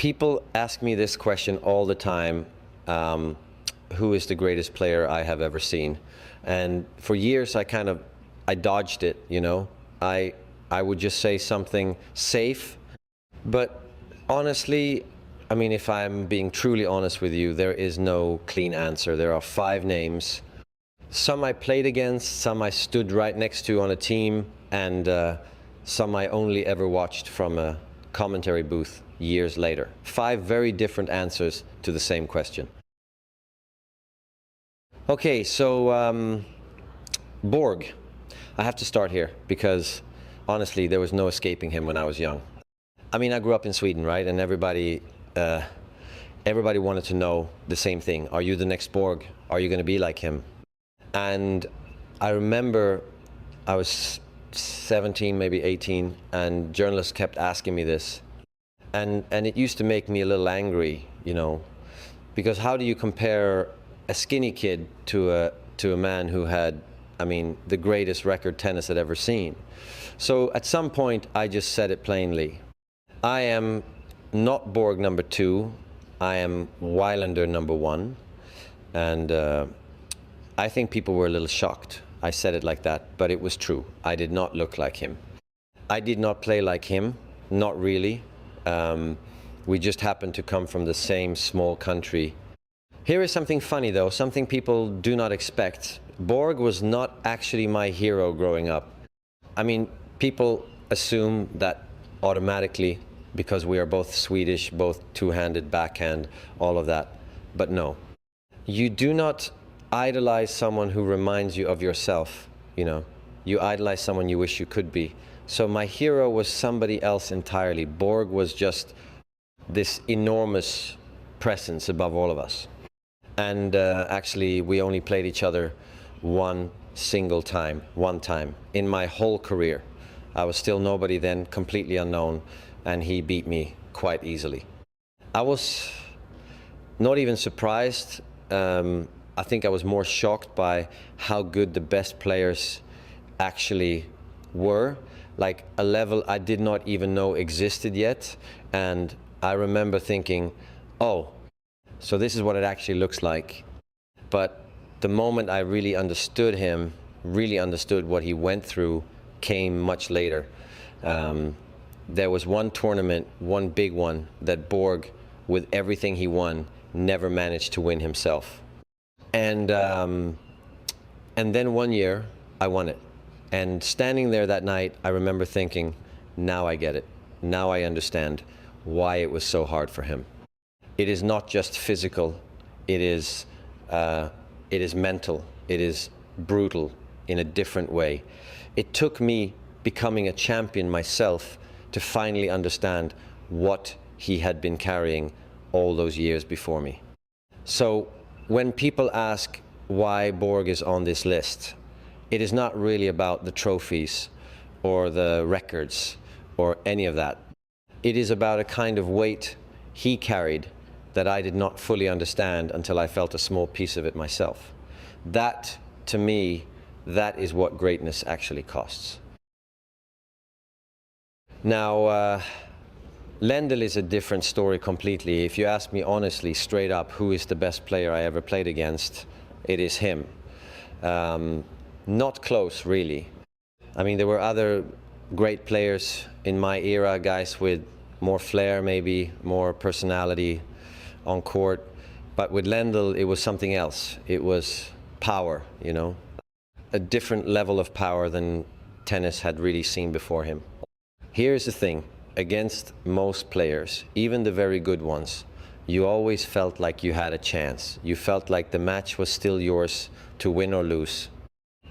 People ask me this question all the time, who is the greatest player I have ever seen? And for years I dodged it, you know. I would just say something safe, but honestly, I mean, if I'm being truly honest with you, there is no clean answer. There are 5 names. Some I played against, some I stood right next to on a team, and some I only ever watched from a commentary booth years later. 5 very different answers to the same question. Okay, so Borg. I have to start here because honestly, there was no escaping him when I was young. I mean, I grew up in Sweden, right? And everybody wanted to know the same thing. Are you the next Borg? Are you going to be like him? And I remember I was 17, maybe 18, and journalists kept asking me this. And it used to make me a little angry, you know, because how do you compare a skinny kid to a man who had, I mean, the greatest record tennis I'd ever seen? So at some point, I just said it plainly. I am not Borg number 2. I am Wilander number 1. And I think people were a little shocked. I said it like that, but it was true. I did not look like him. I did not play like him, not really. We just happened to come from the same small country. Here is something funny though, something people do not expect. Borg was not actually my hero growing up. I mean, people assume that automatically because we are both Swedish, both two-handed, backhand, all of that. But no, you do not idolize someone who reminds you of yourself, you know. You idolize someone you wish you could be. So my hero was somebody else entirely. Borg was just this enormous presence above all of us. And actually, we only played each other one time in my whole career. I was still nobody then, completely unknown, and he beat me quite easily. I was not even surprised. I think I was more shocked by how good the best players actually were, like a level I did not even know existed yet. And I remember thinking, oh, so this is what it actually looks like. But the moment I really understood him, really understood what he went through, came much later. There was one tournament, one big one, that Borg, with everything he won, never managed to win himself. And then one year, I won it. And standing there that night, I remember thinking, now I get it. Now I understand why it was so hard for him. It is not just physical, it is mental, it is brutal in a different way. It took me becoming a champion myself to finally understand what he had been carrying all those years before me. So when people ask why Borg is on this list, it is not really about the trophies or the records or any of that. It is about a kind of weight he carried that I did not fully understand until I felt a small piece of it myself. That, to me, that is what greatness actually costs. Now, Lendl is a different story completely. If you ask me honestly, straight up, who is the best player I ever played against, it is him. Not close, really. I mean, there were other great players in my era, guys with more flair, maybe more personality on court. But with Lendl, it was something else. It was power, you know, a different level of power than tennis had really seen before him. Here's the thing, against most players, even the very good ones, you always felt like you had a chance. You felt like the match was still yours to win or lose.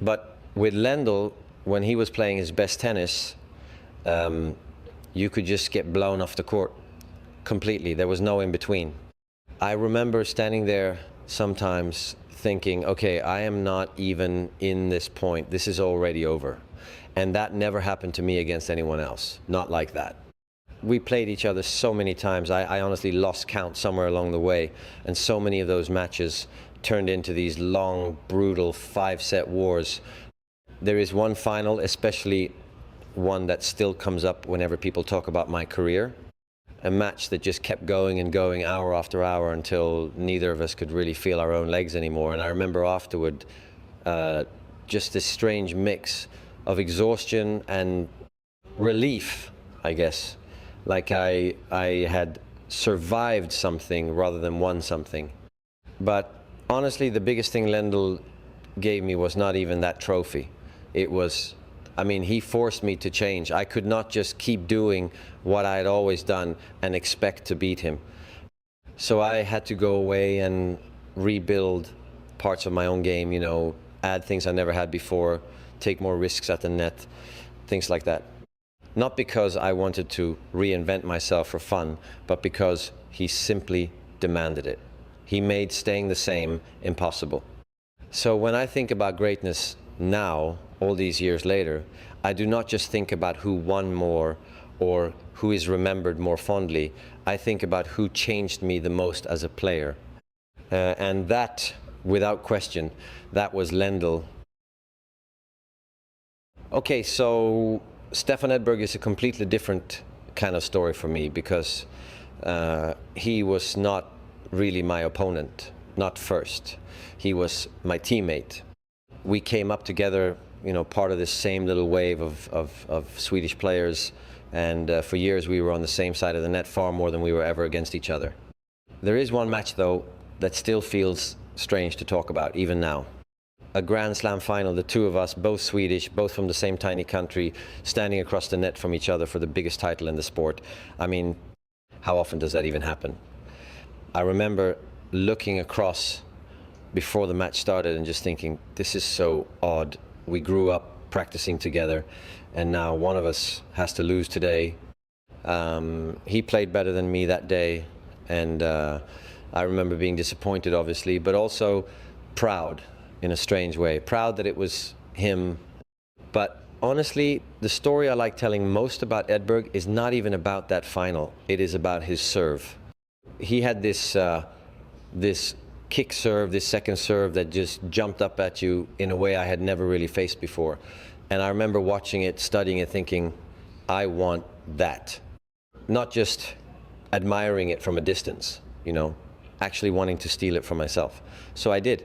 But with Lendl, when he was playing his best tennis, you could just get blown off the court completely. There was no in between. I remember standing there sometimes thinking, okay, I am not even in this point. This is already over. And that never happened to me against anyone else. Not like that. We played each other so many times. I honestly lost count somewhere along the way. And so many of those matches turned into these long, brutal 5-set wars. There is one final, especially one that still comes up whenever people talk about my career. a match that just kept going and going hour after hour until neither of us could really feel our own legs anymore. And I remember afterward just this strange mix of exhaustion and relief, I guess. Like I had survived something rather than won something. But honestly, the biggest thing Lendl gave me was not even that trophy. It was, I mean, he forced me to change. I could not just keep doing what I had always done and expect to beat him. So I had to go away and rebuild parts of my own game, you know, add things I never had before, take more risks at the net, things like that. Not because I wanted to reinvent myself for fun, but because he simply demanded it. He made staying the same impossible. So when I think about greatness now, all these years later, I do not just think about who won more or who is remembered more fondly. I think about who changed me the most as a player. And that, without question, that was Lendl. Okay, so Stefan Edberg is a completely different kind of story for me because he was not really my opponent, not first. He was my teammate. We came up together, you know, part of this same little wave of Swedish players, and for years we were on the same side of the net far more than we were ever against each other. There is one match, though, that still feels strange to talk about, even now. A Grand Slam final, the two of us, both Swedish, both from the same tiny country, standing across the net from each other for the biggest title in the sport. I mean, how often does that even happen? I remember looking across before the match started and just thinking, this is so odd. We grew up practicing together, and now one of us has to lose today. He played better than me that day, and I remember being disappointed, obviously, but also proud in a strange way. Proud that it was him. But honestly, the story I like telling most about Edberg is not even about that final. It is about his serve. He had this kick serve, this second serve that just jumped up at you in a way I had never really faced before. And I remember watching it, studying it, thinking, I want that. Not just admiring it from a distance, you know, actually wanting to steal it for myself. So I did.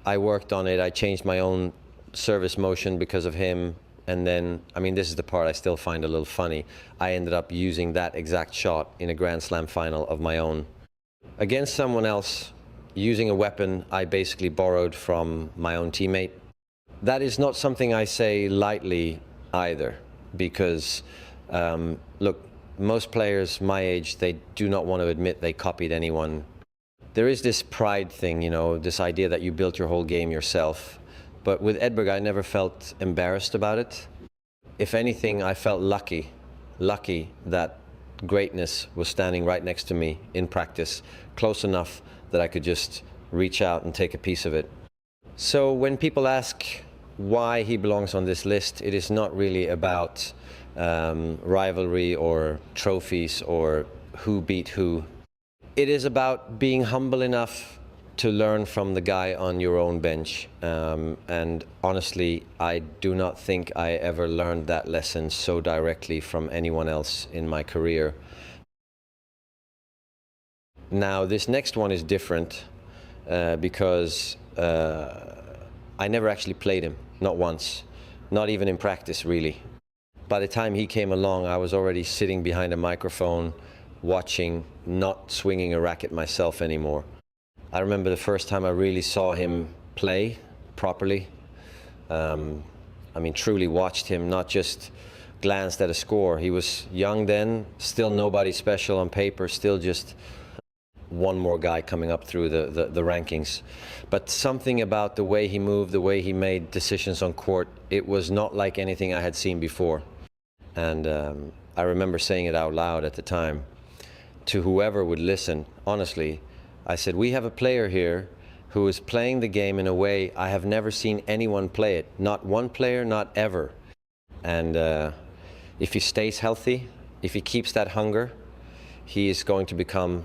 I worked on it. I changed my own service motion because of him. And then, I mean, this is the part I still find a little funny. I ended up using that exact shot in a Grand Slam final of my own. Against someone else, using a weapon I basically borrowed from my own teammate. That is not something I say lightly either, because, look, most players my age, they do not want to admit they copied anyone. There is this pride thing, you know, this idea that you built your whole game yourself. But with Edberg, I never felt embarrassed about it. If anything, I felt lucky that greatness was standing right next to me in practice, close enough that I could just reach out and take a piece of it. So when people ask why he belongs on this list, it is not really about rivalry or trophies or who beat who. It is about being humble enough to learn from the guy on your own bench. And honestly, I do not think I ever learned that lesson so directly from anyone else in my career. Now, this next one is different because I never actually played him, not once, not even in practice, really. By the time he came along, I was already sitting behind a microphone, watching, not swinging a racket myself anymore. I remember the first time I really saw him play properly. I mean, truly watched him, not just glanced at a score. He was young then, still nobody special on paper, still just one more guy coming up through the rankings. But something about the way he moved, the way he made decisions on court, it was not like anything I had seen before. And I remember saying it out loud at the time to whoever would listen. Honestly, I said, we have a player here who is playing the game in a way I have never seen anyone play it. Not one player, not ever. And if he stays healthy, if he keeps that hunger, he is going to become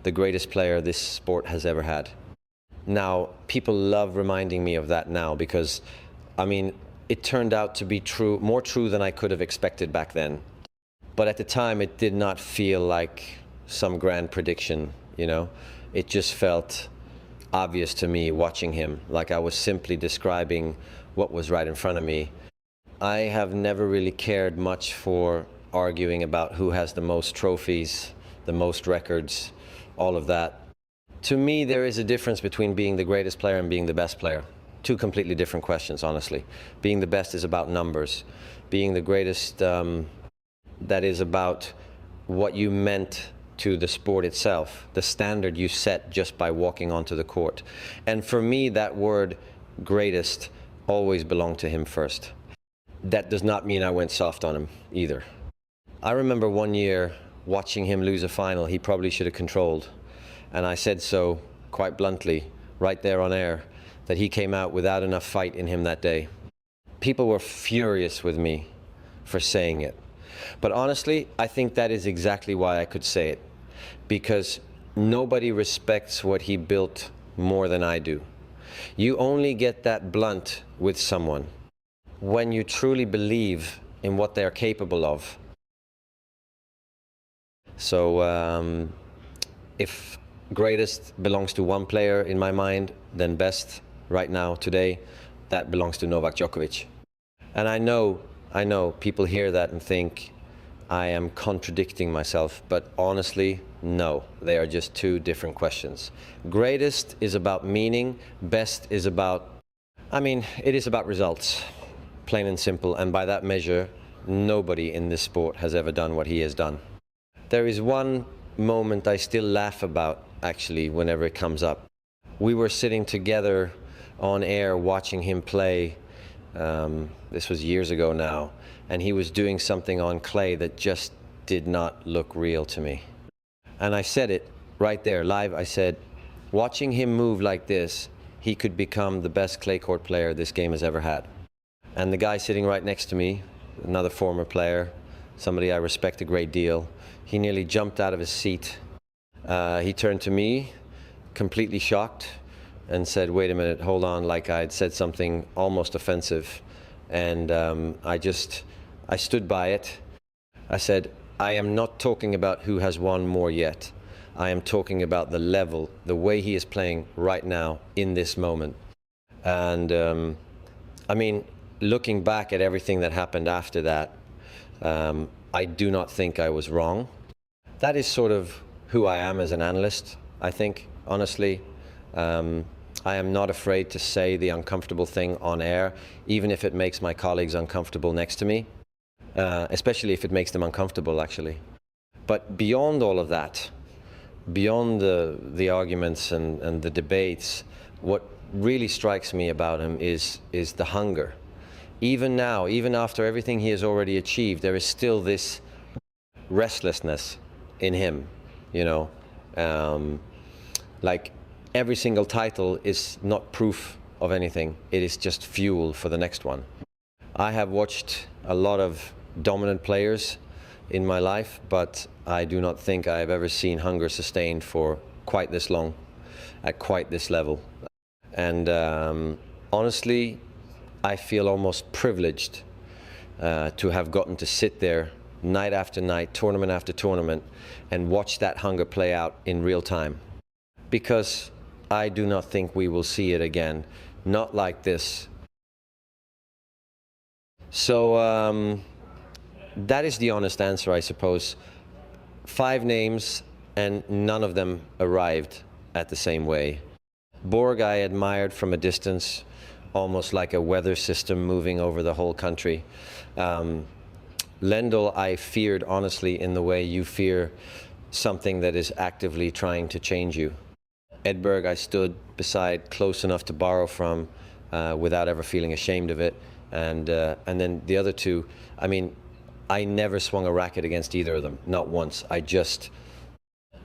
the greatest player this sport has ever had. Now, people love reminding me of that now because, I mean, it turned out to be true, more true than I could have expected back then. But at the time, it did not feel like some grand prediction, you know. It just felt obvious to me watching him, like I was simply describing what was right in front of me. I have never really cared much for arguing about who has the most trophies, the most records, all of that. To me, there is a difference between being the greatest player and being the best player. Two completely different questions, honestly. Being the best is about numbers. Being the greatest, that is about what you meant to the sport itself, the standard you set just by walking onto the court. And for me, that word greatest always belonged to him first. That does not mean I went soft on him either. I remember one year watching him lose a final he probably should have controlled. And I said so quite bluntly, right there on air, that he came out without enough fight in him that day. People were furious with me for saying it. But honestly, I think that is exactly why I could say it. Because nobody respects what he built more than I do. You only get that blunt with someone when you truly believe in what they're capable of. So if greatest belongs to one player in my mind, then best right now, today, that belongs to Novak Djokovic. And I know people hear that and think I am contradicting myself, but honestly, no, they are just two different questions. Greatest is about meaning, best is about, it is about results, plain and simple, and by that measure, nobody in this sport has ever done what he has done. There is one moment I still laugh about, actually, whenever it comes up. We were sitting together on air watching him play, this was years ago now, and he was doing something on clay that just did not look real to me. And I said it right there, live. I said, watching him move like this, he could become the best clay court player this game has ever had. And the guy sitting right next to me, another former player, somebody I respect a great deal, he nearly jumped out of his seat. He turned to me, completely shocked, and said, wait a minute, hold on, like I'd said something almost offensive. And I stood by it. I said, I am not talking about who has won more yet. I am talking about the level, the way he is playing right now in this moment. And looking back at everything that happened after that, I do not think I was wrong. That is sort of who I am as an analyst, I think, honestly. I am not afraid to say the uncomfortable thing on air, even if it makes my colleagues uncomfortable next to me, especially if it makes them uncomfortable, actually. But beyond all of that, beyond the arguments and the debates, what really strikes me about him is the hunger. Even now, even after everything he has already achieved, there is still this restlessness in him, you know. Like every single title is not proof of anything. It is just fuel for the next one. I have watched a lot of dominant players in my life, but I do not think I have ever seen hunger sustained for quite this long, at quite this level. And honestly, I feel almost privileged to have gotten to sit there night after night, tournament after tournament, and watch that hunger play out in real time. Because I do not think we will see it again, not like this. So that is the honest answer, I suppose. 5 names, and none of them arrived at the same way. Borg I admired from a distance, almost like a weather system moving over the whole country. Lendl I feared, honestly, in the way you fear something that is actively trying to change you. Edberg I stood beside, close enough to borrow from, without ever feeling ashamed of it. And then the other two, I never swung a racket against either of them, not once. I just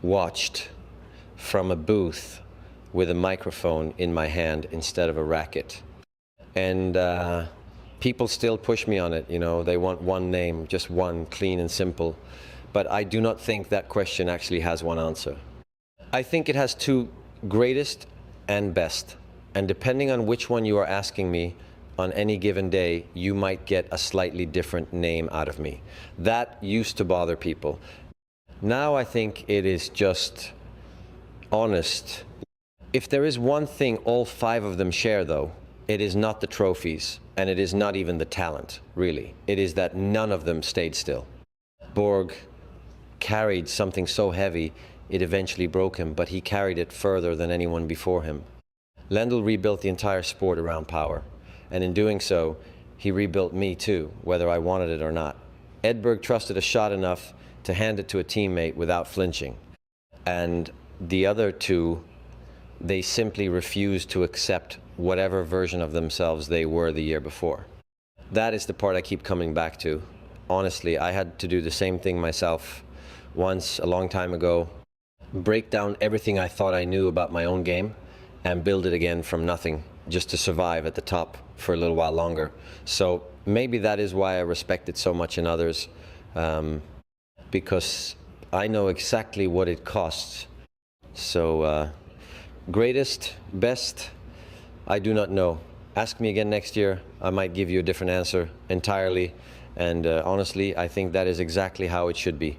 watched from a booth with a microphone in my hand instead of a racket. And people still push me on it, you know, they want one name, just one, clean and simple. But I do not think that question actually has one answer. I think it has 2, greatest and best. And depending on which one you are asking me, on any given day, you might get a slightly different name out of me. That used to bother people. Now I think it is just honest. If there is one thing all 5 of them share, though, it is not the trophies, and it is not even the talent, really. It is that none of them stayed still. Borg carried something so heavy, it eventually broke him, but he carried it further than anyone before him. Lendl rebuilt the entire sport around power, and in doing so, he rebuilt me too, whether I wanted it or not. Edberg trusted a shot enough to hand it to a teammate without flinching, and the other 2, they simply refused to accept whatever version of themselves they were the year before. That is the part I keep coming back to. Honestly, I had to do the same thing myself once, a long time ago. Break down everything I thought I knew about my own game and build it again from nothing, just to survive at the top for a little while longer. So maybe that is why I respect it so much in others, because I know exactly what it costs. So greatest, best, I do not know. Ask me again next year, I might give you a different answer entirely. And honestly, I think that is exactly how it should be.